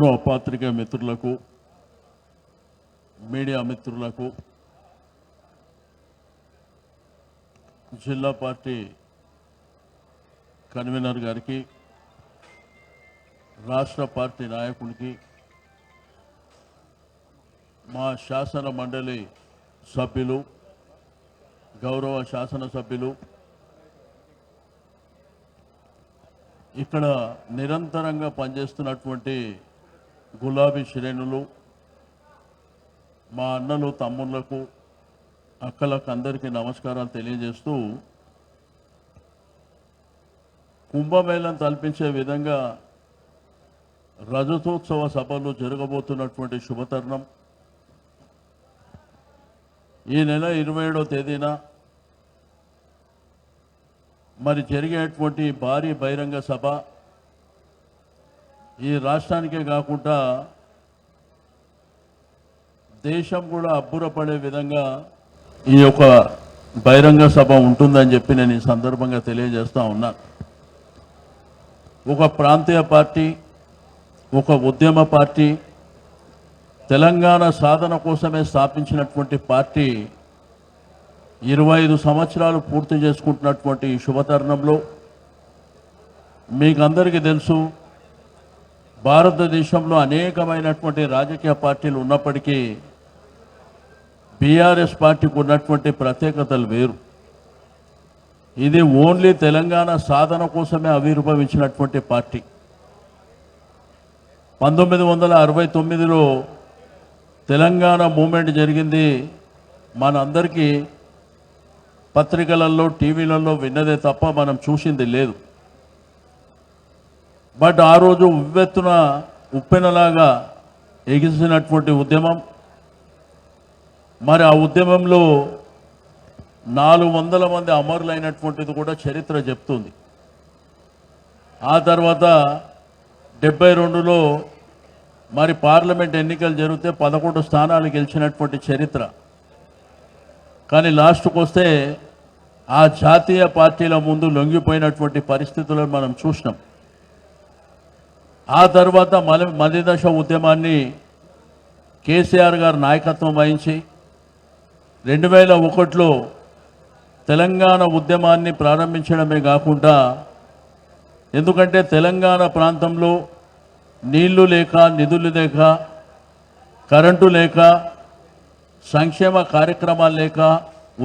పాత్రికేయ మిత్రులకు, మీడియా మిత్రులకు, జిల్లా పార్టీ కన్వీనర్ గారికి, రాష్ట్ర పార్టీ నాయకునికి, మా శాసన మండలి సభ్యులు, గౌరవ శాసన సభ్యులు, ఇక్కడ నిరంతరంగా పనిచేస్తున్నటువంటి గులాబీ శ్రేణులు, మా అన్నలు, తమ్ముళ్లకు, అక్కలకు అందరికీ నమస్కారాలు తెలియజేస్తూ, కుంభమేళం తలపించే విధంగా రజతోత్సవ సభలు జరగబోతున్నటువంటి శుభతరుణం. ఈ నెల 27వ తేదీన మరి జరిగేటువంటి భారీ బహిరంగ సభ ఈ రాష్ట్రానికే కాకుండా దేశం కూడా అబ్బురపడే విధంగా ఈ యొక్క బహిరంగ సభ ఉంటుందని చెప్పి నేను ఈ సందర్భంగా తెలియజేస్తా ఉన్నాను. ఒక ప్రాంతీయ పార్టీ, ఒక ఉద్యమ పార్టీ, తెలంగాణ సాధన కోసమే స్థాపించినటువంటి పార్టీ 25 సంవత్సరాలు పూర్తి చేసుకుంటున్నటువంటి ఈ శుభతరుణంలో మీకు అందరికీ తెలుసు, భారతదేశంలో అనేకమైనటువంటి రాజకీయ పార్టీలు ఉన్నప్పటికీ బీఆర్ఎస్ పార్టీకి ఉన్నటువంటి ప్రత్యేకతలు వేరు. ఇది ఓన్లీ తెలంగాణ సాధన కోసమే ఆవిర్భవించినటువంటి పార్టీ. 1969లో తెలంగాణ మూమెంట్ జరిగింది. మనందరికీ పత్రికలలో, టీవీలలో విన్నదే తప్ప మనం చూసింది లేదు. బట్ ఆ రోజు ఉవ్వెత్తున ఉప్పెనలాగా ఎగిసినటువంటి ఉద్యమం. మరి ఆ ఉద్యమంలో 400 మంది అమరులైనటువంటిది కూడా చరిత్ర చెప్తుంది. ఆ తర్వాత 72లో మరి పార్లమెంట్ ఎన్నికలు జరిగితే 11 స్థానాలు గెలిచినటువంటి చరిత్ర. కానీ లాస్ట్కి వస్తే ఆ జాతీయ పార్టీల ముందు లొంగిపోయినటువంటి పరిస్థితులను మనం చూసినాం. ఆ తర్వాత మలిదశ ఉద్యమాన్ని కేసీఆర్ గారు నాయకత్వం వహించి 2001లో తెలంగాణ ఉద్యమాన్ని ప్రారంభించడమే కాకుండా, ఎందుకంటే తెలంగాణ ప్రాంతంలో నీళ్లు లేక, నిధులు లేక, కరెంటు లేక, సంక్షేమ కార్యక్రమాలు లేక,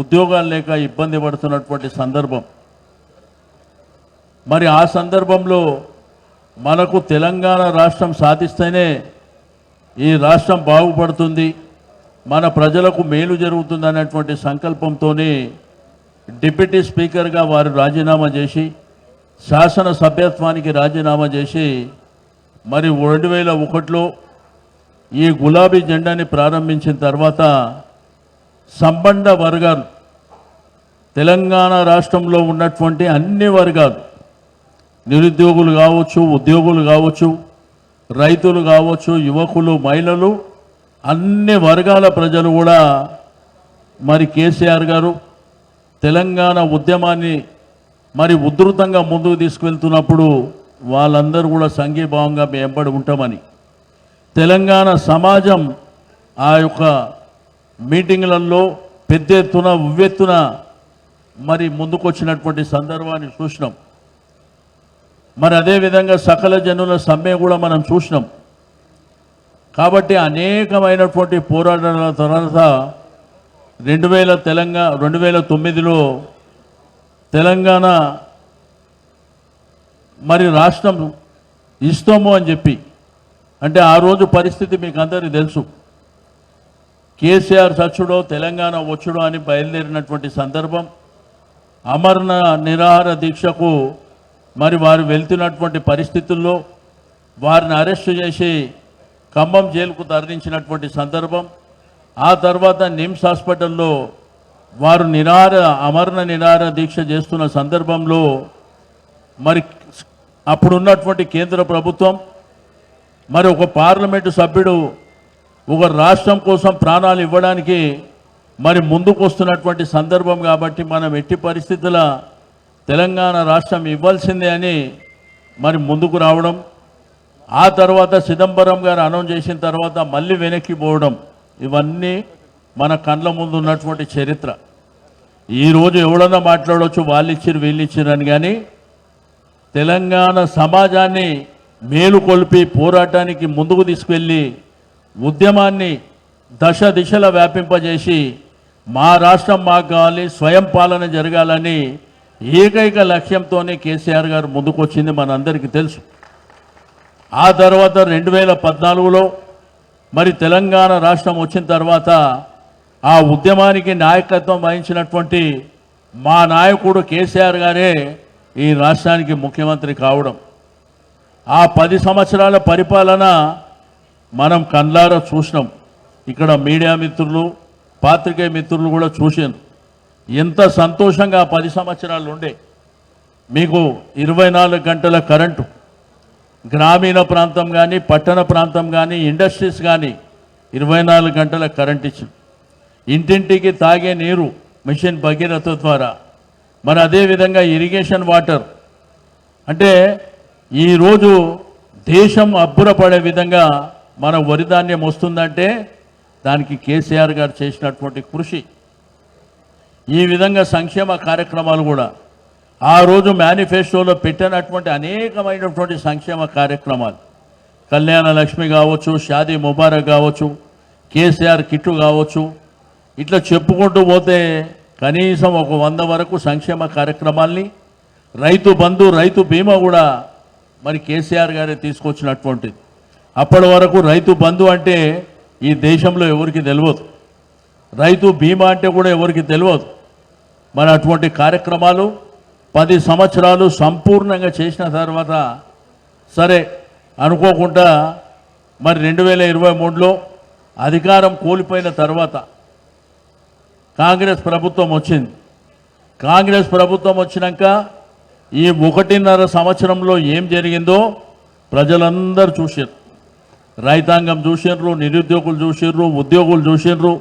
ఉద్యోగాలు లేక ఇబ్బంది పడుతున్నటువంటి సందర్భం. మరి ఆ సందర్భంలో మనకు తెలంగాణ రాష్ట్రం సాధిస్తేనే ఈ రాష్ట్రం బాగుపడుతుంది, మన ప్రజలకు మేలు జరుగుతుంది అనేటువంటి సంకల్పంతో డిప్యూటీ స్పీకర్గా వారు రాజీనామా చేసి, శాసన సభ్యత్వానికి రాజీనామా చేసి, మరి 2001లో ఈ గులాబీ జెండాని ప్రారంభించిన తర్వాత సంబంధ వర్గాలు, తెలంగాణ రాష్ట్రంలో ఉన్నటువంటి అన్ని వర్గాలు, నిరుద్యోగులు కావచ్చు, ఉద్యోగులు కావచ్చు, రైతులు కావచ్చు, యువకులు, మహిళలు, అన్ని వర్గాల ప్రజలు కూడా మరి కేసీఆర్ గారు తెలంగాణ ఉద్యమాన్ని మరి ఉధృతంగా ముందుకు తీసుకువెళ్తున్నప్పుడు వాళ్ళందరూ కూడా సంఘీభావంగా మేము వెంబడి ఉంటామని, తెలంగాణ సమాజం ఆ యొక్క మీటింగ్లలో పెద్ద ఎత్తున, ఉవ్వెత్తున మరి ముందుకొచ్చినటువంటి సందర్భాన్ని చూసినాం. మరి అదేవిధంగా సకల జనుల సమ్మె కూడా మనం చూసినాం. కాబట్టి అనేకమైనటువంటి పోరాటాల తర్వాత 2009లో తెలంగాణ మరి రాష్ట్రం ఇస్తాము అని చెప్పి, అంటే ఆ రోజు పరిస్థితి మీకు అందరికీ తెలుసు. కేసీఆర్ సచ్చుడో తెలంగాణ వచ్చుడో అని బయలుదేరినటువంటి సందర్భం. అమరణ నిరాహార దీక్షకు మరి వారు వెళ్తున్నటువంటి పరిస్థితుల్లో వారిని అరెస్టు చేసి ఖమ్మం జైలుకు తరలించినటువంటి సందర్భం. ఆ తర్వాత నిమ్స్ హాస్పిటల్లో వారు అమరణ నిరాహార దీక్ష చేస్తున్న సందర్భంలో మరి అప్పుడున్నటువంటి కేంద్ర ప్రభుత్వం, మరి ఒక పార్లమెంటు సభ్యుడు ఒక రాష్ట్రం కోసం ప్రాణాలు ఇవ్వడానికి మరి ముందుకు వస్తున్నటువంటి సందర్భం. కాబట్టి మనం ఎట్టి పరిస్థితుల తెలంగాణ రాష్ట్రం ఇవ్వాల్సిందే అని మరి ముందుకు రావడం, ఆ తర్వాత చిదంబరం గారు అనౌన్స్ చేసిన తర్వాత మళ్ళీ వెనక్కి పోవడం, ఇవన్నీ మన కళ్ళ ముందు ఉన్నటువంటి చరిత్ర. ఈరోజు ఎవడన్నా మాట్లాడవచ్చు వాళ్ళు ఇచ్చిరు వీళ్ళు ఇచ్చిరు అని, కానీ తెలంగాణ సమాజాన్ని మేలుకొల్పి పోరాటానికి ముందుకు తీసుకెళ్ళి ఉద్యమాన్ని దశ దిశల వ్యాపింపజేసి మా రాష్ట్రం మాకు కావాలి, స్వయం పాలన జరగాలని ఏకైక లక్ష్యంతోనే కేసీఆర్ గారు ముందుకొచ్చింది మనందరికీ తెలుసు. ఆ తర్వాత 2014లో మరి తెలంగాణ రాష్ట్రం వచ్చిన తర్వాత ఆ ఉద్యమానికి నాయకత్వం వహించినటువంటి మా నాయకుడు కేసీఆర్ గారే ఈ రాష్ట్రానికి ముఖ్యమంత్రి కావడం, ఆ 10 సంవత్సరాల పరిపాలన మనం కళ్ళారా చూసినాం. ఇక్కడ మీడియా మిత్రులు, పాత్రికేయ మిత్రులు కూడా చూసారు ఎంత సంతోషంగా 10 సంవత్సరాలు ఉండే. మీకు 24 గంటల కరెంటు, గ్రామీణ ప్రాంతం కానీ పట్టణ ప్రాంతం కానీ ఇండస్ట్రీస్ కానీ 24 గంటల కరెంట్ ఇచ్చింది. ఇంటింటికి తాగే నీరు మిషన్ భగీరథ ద్వారా, మరి అదేవిధంగా ఇరిగేషన్ వాటర్. అంటే ఈరోజు దేశం అబ్బురపడే విధంగా మన వరి ధాన్యం వస్తుందంటే దానికి కేసీఆర్ గారు చేసినటువంటి కృషి. ఈ విధంగా సంక్షేమ కార్యక్రమాలు కూడా ఆ రోజు మేనిఫెస్టోలో పెట్టినటువంటి అనేకమైనటువంటి సంక్షేమ కార్యక్రమాలు, కళ్యాణ లక్ష్మి కావచ్చు, షాదీ ముబారక్ కావచ్చు, కేసీఆర్ కిట్టు కావచ్చు, ఇట్లా చెప్పుకుంటూ పోతే కనీసం ఒక 100 వరకు సంక్షేమ కార్యక్రమాల్ని, రైతు బంధు, రైతు బీమా కూడా మరి కేసీఆర్ గారే తీసుకొచ్చినటువంటిది. అప్పటి వరకు రైతు బంధు అంటే ఈ దేశంలో ఎవరికి తెలియదు, రైతు బీమా అంటే కూడా ఎవరికి తెలియదు. మరి అటువంటి కార్యక్రమాలు 10 సంవత్సరాలు సంపూర్ణంగా చేసిన తర్వాత సరే అనుకోకుండా మరి 2023లో అధికారం కోల్పోయిన తర్వాత కాంగ్రెస్ ప్రభుత్వం వచ్చింది. కాంగ్రెస్ ప్రభుత్వం వచ్చినాక ఈ 1.5 సంవత్సరంలో ఏం జరిగిందో ప్రజలందరూ చూసారు. రైతాంగం చూసిర్రు, నిరుద్యోగులు చూసిర్రు, ఉద్యోగులు చూసిర్రు,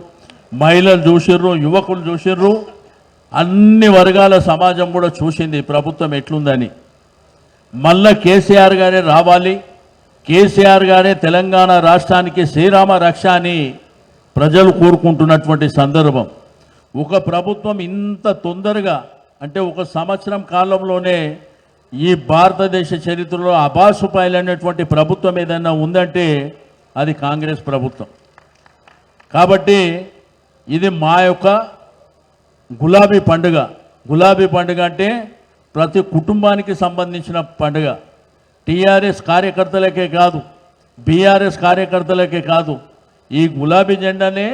మహిళలు చూసిర్రు, యువకులు చూసిర్రు, అన్ని వర్గాల సమాజం కూడా చూసింది ప్రభుత్వం ఎట్లుందని. మళ్ళా కేసీఆర్ గారే రావాలి, కేసీఆర్ గారే తెలంగాణ రాష్ట్రానికి శ్రీరామ రక్ష అని ప్రజలు కోరుకుంటున్నటువంటి సందర్భం. ఒక ప్రభుత్వం ఇంత తొందరగా అంటే 1 సంవత్సరం కాలంలోనే ఈ భారతదేశ చరిత్రలో అబాసుపాయలైనటువంటి ప్రభుత్వం ఏదైనా ఉందంటే అది కాంగ్రెస్ ప్రభుత్వం. కాబట్టి ఇది మా యొక్క గులాబీ పండుగ. గులాబీ పండుగ అంటే ప్రతి కుటుంబానికి సంబంధించిన పండుగ. టీఆర్ఎస్ కార్యకర్తలకే కాదు, బీఆర్ఎస్ కార్యకర్తలకే కాదు, ఈ గులాబీ జెండానే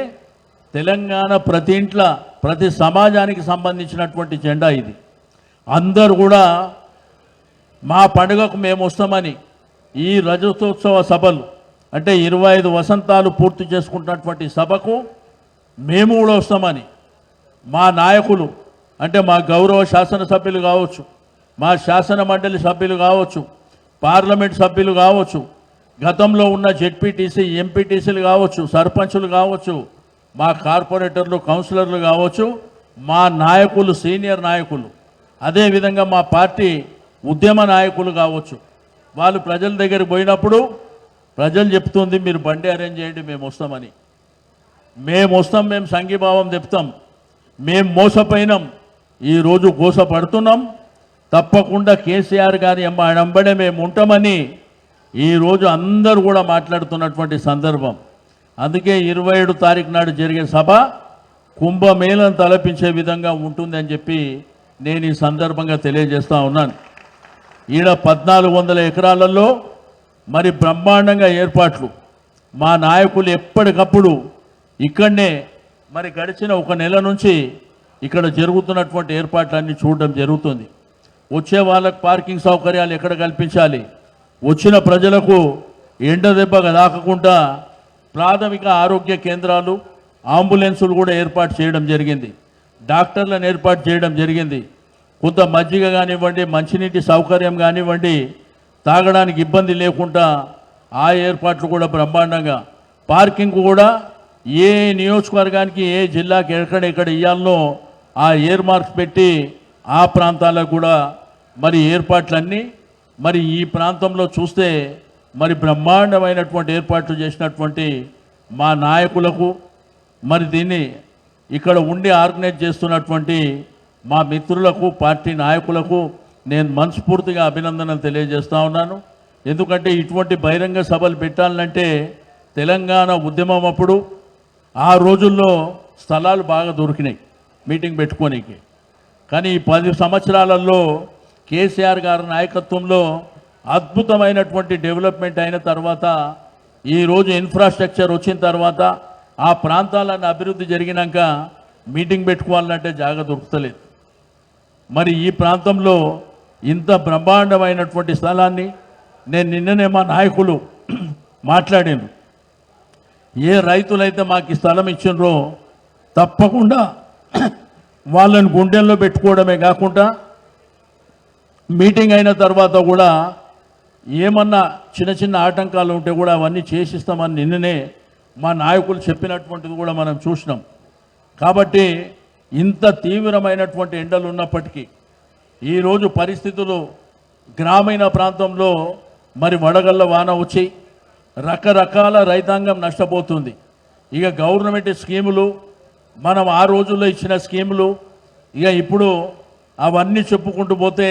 తెలంగాణ ప్రతి ఇంట్లో ప్రతి సమాజానికి సంబంధించినటువంటి జెండా ఇది. అందరూ కూడా మా పండుగకు మేము వస్తామని ఈ రజతోత్సవ సభలు అంటే 25 వసంతాలు పూర్తి చేసుకుంటున్నటువంటి సభకు మేము కూడా వస్తామని మా నాయకులు అంటే మా గౌరవ శాసనసభ్యులు కావచ్చు, మా శాసన మండలి సభ్యులు కావచ్చు, పార్లమెంట్ సభ్యులు కావచ్చు, గతంలో ఉన్న జెడ్పీటీసీ ఎంపీటీసీలు కావచ్చు, సర్పంచులు కావచ్చు, మా కార్పొరేటర్లు కౌన్సిలర్లు కావచ్చు, మా నాయకులు సీనియర్ నాయకులు, అదేవిధంగా మా పార్టీ ఉద్యమ నాయకులు కావచ్చు, వాళ్ళు ప్రజల దగ్గరికి పోయినప్పుడు ప్రజలు చెప్తుంది మీరు బండి అరేంజ్ చేయండి మేము వస్తామని. మేము వస్తాం, మేము సంఘీభావం చెప్తాం, మేము మోసపోయినాం, ఈరోజు గోసపడుతున్నాం, తప్పకుండా కేసీఆర్ గారి వెంబడే మేము ఉంటామని ఈరోజు అందరూ కూడా మాట్లాడుతున్నటువంటి సందర్భం. అందుకే 27 తారీఖు నాడు జరిగే సభ కుంభమేళను తలపించే విధంగా ఉంటుందని చెప్పి నేను ఈ సందర్భంగా తెలియజేస్తూ ఉన్నాను. ఈడ 1400 ఎకరాలలో మరి బ్రహ్మాండంగా ఏర్పాట్లు. మా నాయకులు ఎప్పటికప్పుడు ఇక్కడనే మరి గడిచిన 1 నెల నుంచి ఇక్కడ జరుగుతున్నటువంటి ఏర్పాట్లన్నీ చూడడం జరుగుతుంది. వచ్చే వాళ్ళకు పార్కింగ్ సౌకర్యాలు ఎక్కడ కల్పించాలి, వచ్చిన ప్రజలకు ఎండ దెబ్బగా తాకకుండా ప్రాథమిక ఆరోగ్య కేంద్రాలు, అంబులెన్సులు కూడా ఏర్పాటు చేయడం జరిగింది, డాక్టర్లను ఏర్పాటు చేయడం జరిగింది. కొంత మజ్జిగ కానివ్వండి, మంచినీటి సౌకర్యం కానివ్వండి, తాగడానికి ఇబ్బంది లేకుండా ఆ ఏర్పాట్లు కూడా బ్రహ్మాండంగా. పార్కింగ్ కూడా ఏ నియోజకవర్గానికి ఏ జిల్లాకి ఎక్కడెక్కడ ఇవ్వాలనో ఆ ఇయర్ మార్క్స్ పెట్టి ఆ ప్రాంతాలకు కూడా మరి ఏర్పాట్లన్నీ. మరి ఈ ప్రాంతంలో చూస్తే మరి బ్రహ్మాండమైనటువంటి ఏర్పాట్లు చేసినటువంటి మా నాయకులకు, మరి దీన్ని ఇక్కడ ఉండి ఆర్గనైజ్ చేస్తున్నటువంటి మా మిత్రులకు, పార్టీ నాయకులకు నేను మనస్ఫూర్తిగా అభినందనలు తెలియజేస్తా ఉన్నాను. ఎందుకంటే ఇటువంటి బహిరంగ సభలు పెట్టాలంటే తెలంగాణ ఉద్యమం అప్పుడు ఆ రోజుల్లో స్థలాలు బాగా దొరికినాయి మీటింగ్ పెట్టుకోనికి. కానీ ఈ 10 సంవత్సరాలలో కేసీఆర్ గారి నాయకత్వంలో అద్భుతమైనటువంటి డెవలప్మెంట్ అయిన తర్వాత, ఈరోజు ఇన్ఫ్రాస్ట్రక్చర్ వచ్చిన తర్వాత, ఆ ప్రాంతాలను అభివృద్ధి జరిగినాక మీటింగ్ పెట్టుకోవాలంటే జాగా దొరుకుతలేదు. మరి ఈ ప్రాంతంలో ఇంత బ్రహ్మాండమైనటువంటి స్థలాన్ని నేను నిన్ననే మా నాయకులు మాట్లాడాను. ఏ రైతులైతే మాకు ఈ స్థలం ఇచ్చినరో తప్పకుండా వాళ్ళని గుండెల్లో పెట్టుకోవడమే కాకుండా మీటింగ్ అయిన తర్వాత కూడా ఏమన్నా చిన్న చిన్న ఆటంకాలు ఉంటే కూడా అవన్నీ చేసిస్తామని నిన్ననే మా నాయకులు చెప్పినటువంటిది కూడా మనం చూసినాం. కాబట్టి ఇంత తీవ్రమైనటువంటి ఎండలు ఉన్నప్పటికీ ఈరోజు పరిస్థితులు గ్రామీణ ప్రాంతంలో మరి వడగళ్ళ వాన వచ్చి రకరకాల రైతాంగం నష్టపోతుంది. ఇక గవర్నమెంట్ స్కీములు, మనం ఆ రోజుల్లో ఇచ్చిన స్కీములు, ఇక ఇప్పుడు అవన్నీ చెప్పుకుంటూ పోతే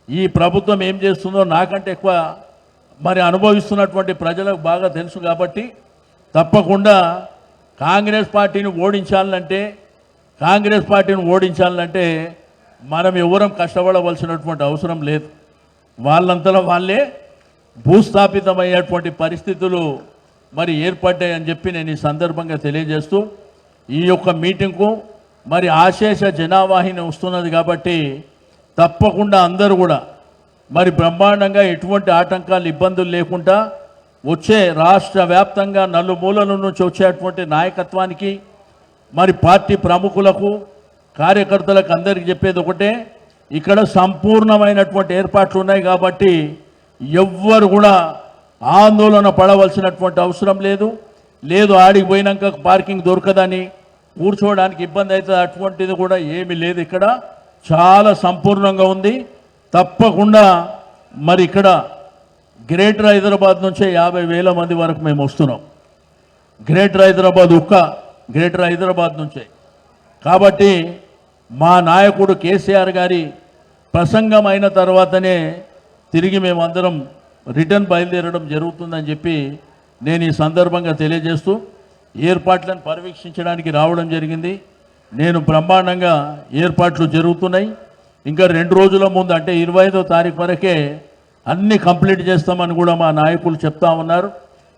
ఈ ప్రభుత్వం ఏం చేస్తుందో నాకంటే ఎక్కువ మరి అనుభవిస్తున్నటువంటి ప్రజలకు బాగా తెలుసు. కాబట్టి తప్పకుండా కాంగ్రెస్ పార్టీని ఓడించాలంటే మనం ఎవరం కష్టపడవలసినటువంటి అవసరం లేదు. వాళ్ళంతలో వాళ్ళే భూస్థాపితమయ్యేటువంటి పరిస్థితులు మరి ఏర్పడ్డాయని చెప్పి నేను ఈ సందర్భంగా తెలియజేస్తూ, ఈ యొక్క మీటింగ్కు మరి ఆశేష జనావాహిని వస్తున్నది కాబట్టి తప్పకుండా అందరూ కూడా మరి బ్రహ్మాండంగా ఎటువంటి ఆటంకాలు, ఇబ్బందులు లేకుండా వచ్చే రాష్ట్ర వ్యాప్తంగా నలుమూలల నుంచి వచ్చేటువంటి నాయకత్వానికి, మరి పార్టీ ప్రముఖులకు, కార్యకర్తలకు అందరికీ చెప్పేది ఒకటే, ఇక్కడ సంపూర్ణమైనటువంటి ఏర్పాట్లు ఉన్నాయి. కాబట్టి ఎవ్వరు కూడా ఆందోళన పడవలసినటువంటి అవసరం లేదు ఆడికి పోయినాక పార్కింగ్ దొరకదని, కూర్చోవడానికి ఇబ్బంది అవుతుంది, అటువంటిది కూడా ఏమీ లేదు. ఇక్కడ చాలా సంపూర్ణంగా ఉంది. తప్పకుండా మరి ఇక్కడ గ్రేటర్ హైదరాబాద్ నుంచే 50,000 మంది వరకు మేము వస్తున్నాం. గ్రేటర్ హైదరాబాద్ నుంచే. కాబట్టి మా నాయకుడు కేసీఆర్ గారి ప్రసంగం అయిన తర్వాతనే తిరిగి మేమందరం రిటర్న్ బయలుదేరడం జరుగుతుందని చెప్పి నేను ఈ సందర్భంగా తెలియజేస్తూ, ఏర్పాట్లను పర్యవేక్షించడానికి రావడం జరిగింది. నేను బ్రహ్మాండంగా ఏర్పాట్లు జరుగుతున్నాయి. ఇంకా 2 రోజుల ముందు అంటే 25వ తారీఖు వరకే అన్నీ కంప్లీట్ చేస్తామని కూడా మా నాయకులు చెప్తా ఉన్నారు.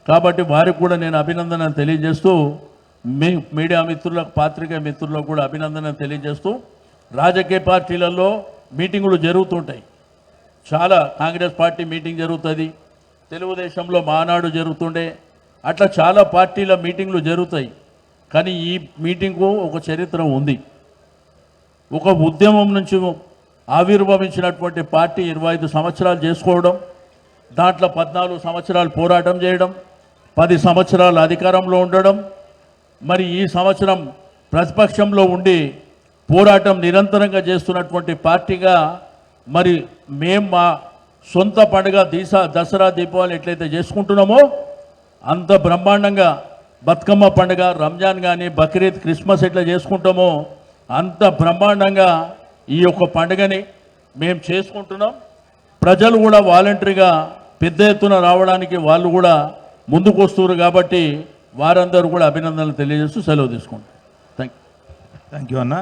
కాబట్టి వారికి కూడా నేను అభినందనలు తెలియజేస్తూ, మీడియా మిత్రులకు, పాత్రికేయ మిత్రులకు కూడా అభినందనలు తెలియజేస్తూ, రాజకీయ పార్టీలలో మీటింగులు జరుగుతుంటాయి. చాలా కాంగ్రెస్ పార్టీ మీటింగ్ జరుగుతుంది, తెలుగుదేశంలో మానాడు జరుగుతుండే, అట్లా చాలా పార్టీల మీటింగ్లు జరుగుతాయి. కానీ ఈ మీటింగ్కు ఒక చరిత్ర ఉంది. ఒక ఉద్యమం నుంచి ఆవిర్భవించినటువంటి పార్టీ 25 సంవత్సరాలు చేసుకోవడం, దాంట్లో 14 సంవత్సరాలు పోరాటం చేయడం, 10 సంవత్సరాలు అధికారంలో ఉండడం, మరి ఈ సంవత్సరం ప్రతిపక్షంలో ఉండి పోరాటం నిరంతరంగా చేస్తున్నటువంటి పార్టీగా మరి మేము మా సొంత పండుగ దసరా, దీపావళి ఎట్లయితే చేసుకుంటున్నామో అంత బ్రహ్మాండంగా బతుకమ్మ పండుగ, రంజాన్ కానీ, బక్రీద్, క్రిస్మస్ ఎట్లా చేసుకుంటామో అంత బ్రహ్మాండంగా ఈ యొక్క పండుగని మేము చేసుకుంటున్నాం. ప్రజలు కూడా వాలంటరీగా పెద్ద ఎత్తున రావడానికి వాళ్ళు కూడా ముందుకు వస్తున్నారు. కాబట్టి వారందరూ కూడా అభినందనలు తెలియజేస్తూ సెలవు తీసుకుంటాం. థ్యాంక్ యూ అన్న.